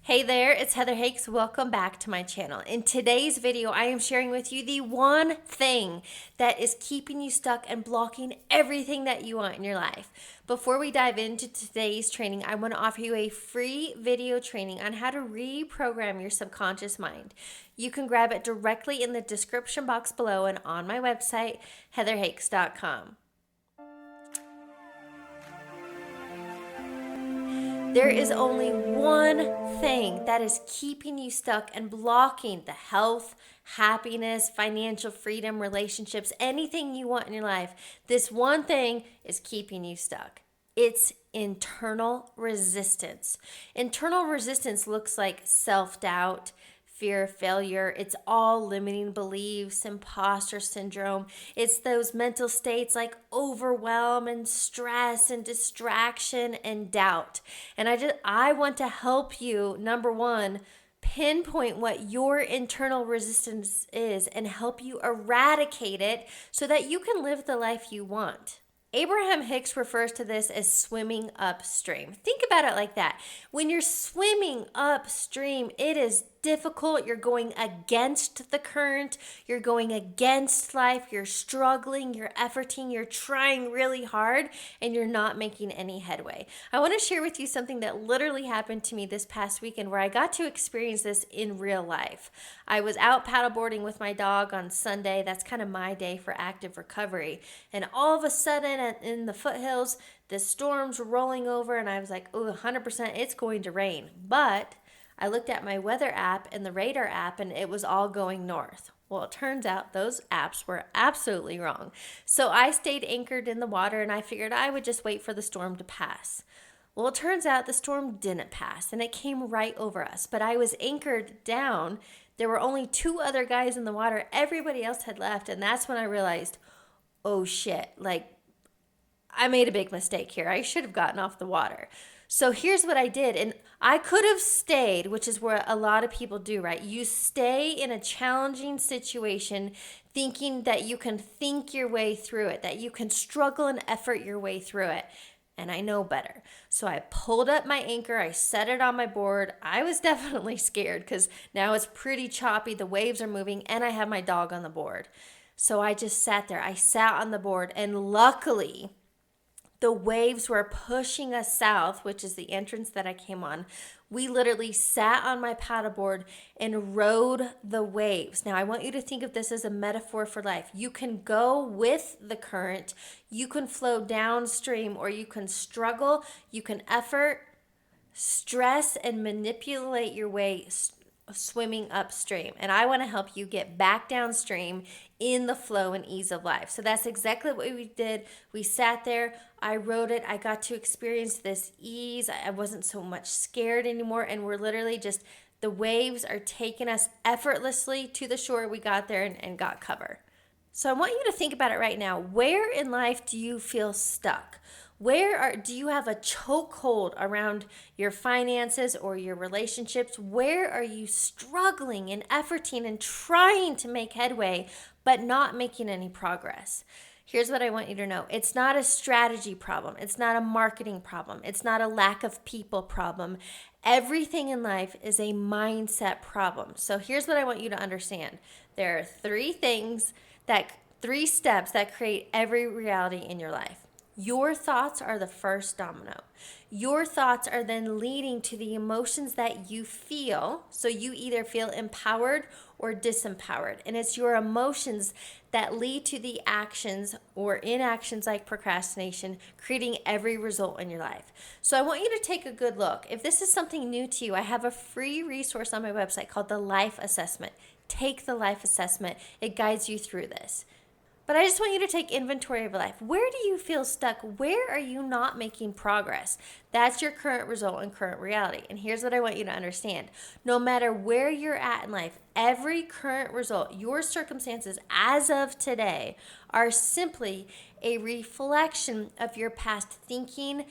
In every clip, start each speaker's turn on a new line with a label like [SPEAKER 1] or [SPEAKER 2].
[SPEAKER 1] Hey there, it's Heather Hakes. Welcome back to my channel. In today's video, I am sharing with you the one thing that is keeping you stuck and blocking everything that you want in your life. Before we dive into today's training, I want to offer you a free video training on how to reprogram your subconscious mind. You can grab it directly in the description box below and on my website, heatherhakes.com. There is only one thing that is keeping you stuck and blocking the health, happiness, financial freedom, relationships, anything you want in your life. This one thing is keeping you stuck. It's internal resistance. Internal resistance looks like self-doubt, fear of failure. It's all limiting beliefs, imposter syndrome. It's those mental states like overwhelm and stress and distraction and doubt. And I want to help you, number one, pinpoint what your internal resistance is and help you eradicate it so that you can live the life you want. Abraham Hicks refers to this as swimming upstream. Think about it like that. When you're swimming upstream, it is difficult. You're going against the current. You're going against life. You're struggling. You're efforting. You're trying really hard, and you're not making any headway. I want to share with you something that literally happened to me this past weekend where I got to experience this in real life. I was out paddleboarding with my dog on Sunday. That's kind of my day for active recovery. And all of a sudden in the foothills, the storm's rolling over, and I was like, oh, 100% it's going to rain. But I looked at my weather app and the radar app, and it was all going north. Well, it turns out those apps were absolutely wrong. So I stayed anchored in the water, and I figured I would just wait for the storm to pass. Well, it turns out the storm didn't pass, and it came right over us. But I was anchored down. There were only two other guys in the water. Everybody else had left, and that's when I realized, oh shit, I made a big mistake here. I should have gotten off the water. So here's what I did. And I could have stayed, which is where a lot of people do, right? You stay in a challenging situation thinking that you can think your way through it, that you can struggle and effort your way through it. And I know better. So I pulled up my anchor. I set it on my board. I was definitely scared because now it's pretty choppy. The waves are moving and I have my dog on the board. So I just sat there. I sat on the board, and luckily the waves were pushing us south, which is the entrance that I came on. We literally sat on my paddleboard and rode the waves. Now, I want you to think of this as a metaphor for life. You can go with the current, you can flow downstream, or you can struggle, you can effort, stress, and manipulate your way swimming upstream. And I want to help you get back downstream in the flow and ease of life. So that's exactly what we did. We sat there, I rode it, I got to experience this ease. I wasn't so much scared anymore, and we're literally just, the waves are taking us effortlessly to the shore. We got there and got cover. So I want you to think about it right now. Where in life do you feel stuck? Do you have a chokehold around your finances or your relationships? Where are you struggling and efforting and trying to make headway, but not making any progress? Here's what I want you to know. It's not a strategy problem. It's not a marketing problem. It's not a lack of people problem. Everything in life is a mindset problem. So here's what I want you to understand. There are three steps that create every reality in your life. Your thoughts are the first domino. Your thoughts are then leading to the emotions that you feel. So you either feel empowered or disempowered. And it's your emotions that lead to the actions or inactions like procrastination, creating every result in your life. So I want you to take a good look. If this is something new to you, I have a free resource on my website called the Life Assessment. Take the Life Assessment. It guides you through this. But I just want you to take inventory of your life. Where do you feel stuck? Where are you not making progress? That's your current result and current reality. And here's what I want you to understand. No matter where you're at in life, every current result, your circumstances as of today, are simply a reflection of your past thinking,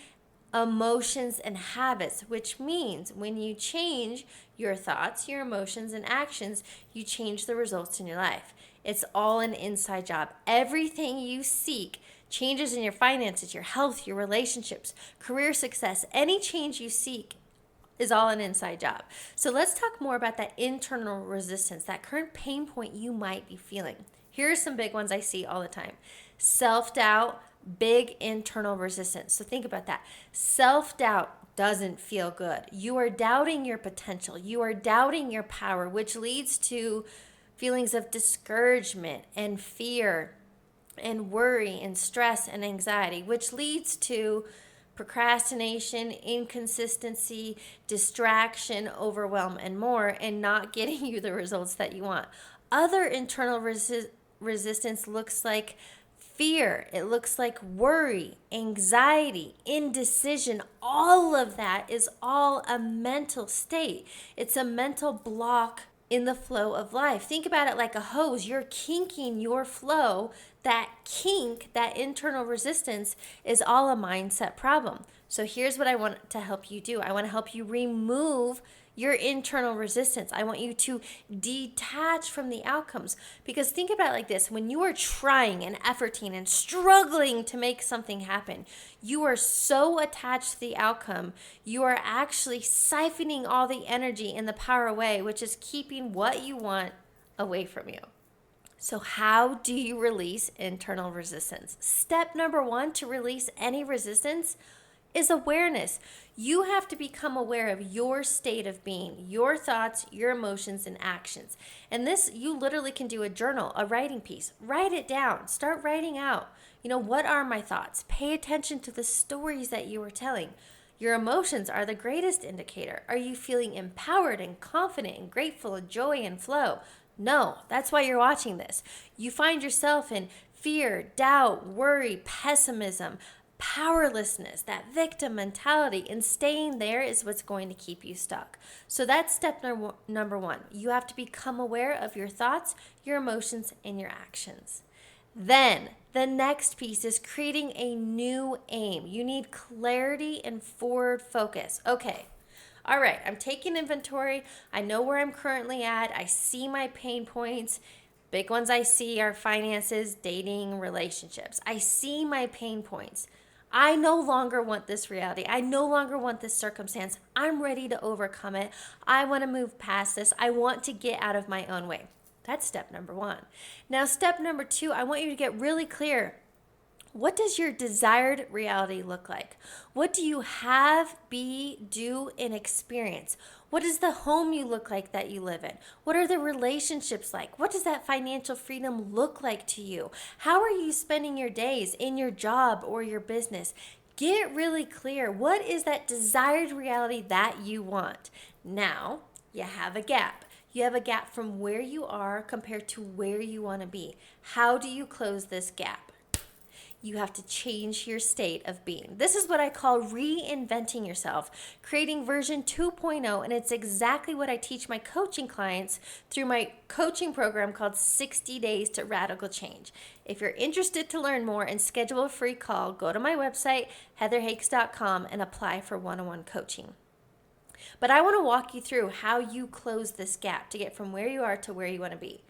[SPEAKER 1] emotions, and habits, which means when you change your thoughts, your emotions, and actions, you change the results in your life. It's all an inside job. Everything you seek, changes in your finances, your health, your relationships, career success, any change you seek is all an inside job. So let's talk more about that internal resistance, that current pain point you might be feeling. Here are some big ones I see all the time. Self-doubt, big internal resistance. So think about that. Self-doubt doesn't feel good. You are doubting your potential. You are doubting your power, which leads to feelings of discouragement and fear and worry and stress and anxiety, which leads to procrastination, inconsistency, distraction, overwhelm, and more, and not getting you the results that you want. Other internal resistance looks like fear. It looks like worry, anxiety, indecision. All of that is all a mental state. It's a mental block in the flow of life. Think about it like a hose. You're kinking your flow. That kink, that internal resistance, is all a mindset problem. So here's what I want to help you do. I want to help you remove your internal resistance. I want you to detach from the outcomes. Because think about it like this. When you are trying and efforting and struggling to make something happen, you are so attached to the outcome, you are actually siphoning all the energy and the power away, which is keeping what you want away from you. So how do you release internal resistance? Step number 1 to release any resistance is awareness. You have to become aware of your state of being, your thoughts, your emotions, and actions. And this, you literally can do a journal, a writing piece. Write it down. Start writing out. What are my thoughts? Pay attention to the stories that you are telling. Your emotions are the greatest indicator. Are you feeling empowered and confident and grateful and joy and flow? No, that's why you're watching this. You find yourself in fear, doubt, worry, pessimism, powerlessness, that victim mentality, and staying there is what's going to keep you stuck. So that's step number 1. You have to become aware of your thoughts, your emotions, and your actions. Then the next piece is creating a new aim. You need clarity and forward focus. Okay. All right, I'm taking inventory. I know where I'm currently at. I see my pain points. Big ones I see are finances, dating, relationships. I see my pain points. I no longer want this reality. I no longer want this circumstance. I'm ready to overcome it. I want to move past this. I want to get out of my own way. That's step number 1. Now, step number 2, I want you to get really clear. What does your desired reality look like? What do you have, be, do, and experience? What does the home you look like that you live in? What are the relationships like? What does that financial freedom look like to you? How are you spending your days in your job or your business? Get really clear. What is that desired reality that you want? Now, you have a gap. You have a gap from where you are compared to where you want to be. How do you close this gap? You have to change your state of being. This is what I call reinventing yourself, creating version 2.0, and it's exactly what I teach my coaching clients through my coaching program called 60 Days to Radical Change. If you're interested to learn more and schedule a free call, go to my website, heatherhakes.com, and apply for one-on-one coaching. But I want to walk you through how you close this gap to get from where you are to where you want to be.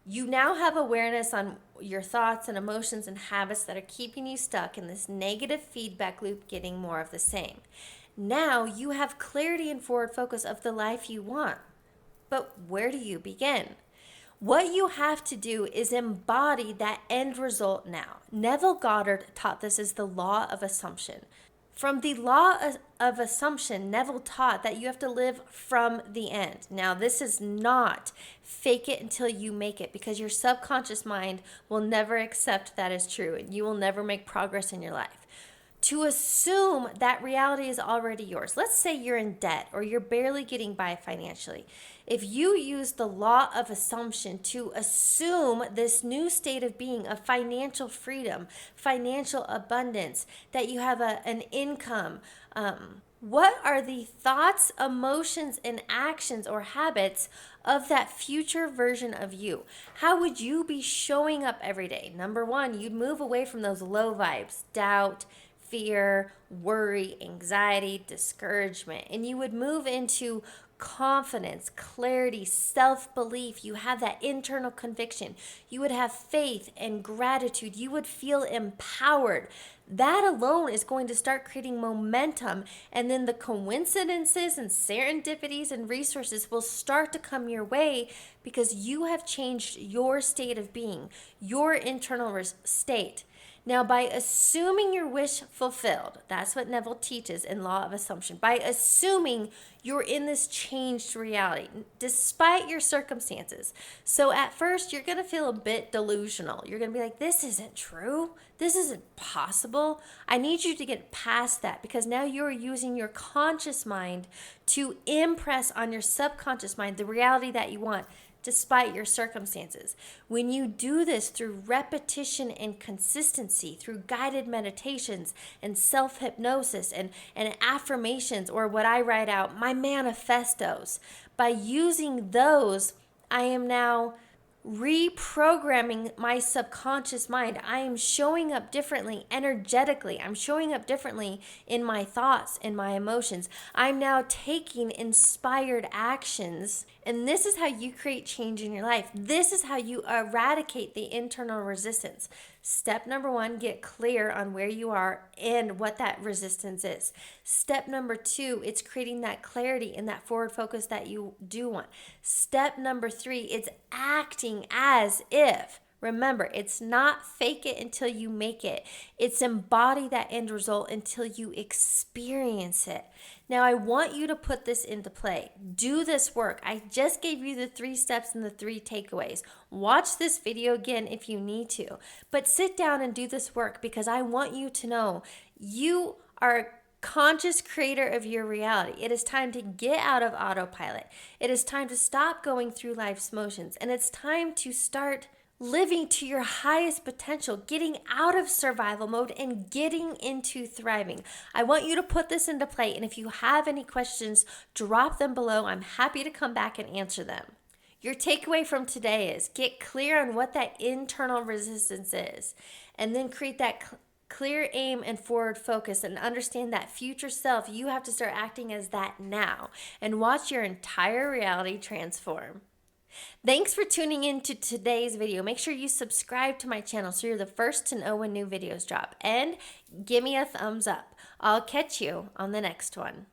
[SPEAKER 1] You now have awareness on your thoughts and emotions and habits that are keeping you stuck in this negative feedback loop, getting more of the same. Now you have clarity and forward focus of the life you want. But where do you begin? What you have to do is embody that end result now. Neville Goddard taught this as the law of assumption. From the law of assumption, Neville taught that you have to live from the end. Now, this is not fake it until you make it, because your subconscious mind will never accept that as true, and you will never make progress in your life. To assume that reality is already yours. Let's say you're in debt or you're barely getting by financially. If you use the law of assumption to assume this new state of being of financial freedom, financial abundance, that you have an income, what are the thoughts, emotions, and actions or habits of that future version of you? How would you be showing up every day? Number 1, you'd move away from those low vibes, doubt, fear, worry, anxiety, discouragement, and you would move into confidence, clarity, self-belief. You have that internal conviction. You would have faith and gratitude. You would feel empowered. That alone is going to start creating momentum, and then the coincidences and serendipities and resources will start to come your way because you have changed your state of being, your internal state. Now, by assuming your wish fulfilled, that's what Neville teaches in Law of Assumption. By assuming you're in this changed reality, despite your circumstances. So at first, you're going to feel a bit delusional. You're going to be like, this isn't true. This isn't possible. I need you to get past that, because now you're using your conscious mind to impress on your subconscious mind the reality that you want, despite your circumstances. When you do this through repetition and consistency, through guided meditations and self-hypnosis and affirmations, or what I write out, my manifestos, by using those, I am now reprogramming my subconscious mind. I am showing up differently energetically. I'm showing up differently in my thoughts and my emotions. I'm now taking inspired actions. And this is how you create change in your life. This is how you eradicate the internal resistance. Step number 1, get clear on where you are and what that resistance is. Step number 2, it's creating that clarity and that forward focus that you do want. Step number 3, it's acting as if. Remember, it's not fake it until you make it. It's embody that end result until you experience it. Now, I want you to put this into play. Do this work. I just gave you the 3 steps and the 3 takeaways. Watch this video again if you need to. But sit down and do this work, because I want you to know you are a conscious creator of your reality. It is time to get out of autopilot. It is time to stop going through life's motions. And it's time to start living to your highest potential, getting out of survival mode and getting into thriving. I want you to put this into play, and if you have any questions, drop them below. I'm happy to come back and answer them. Your takeaway from today is get clear on what that internal resistance is, and then create that clear aim and forward focus, and understand that future self, you have to start acting as that now, and watch your entire reality transform. Thanks for tuning in to today's video. Make sure you subscribe to my channel so you're the first to know when new videos drop. And give me a thumbs up. I'll catch you on the next one.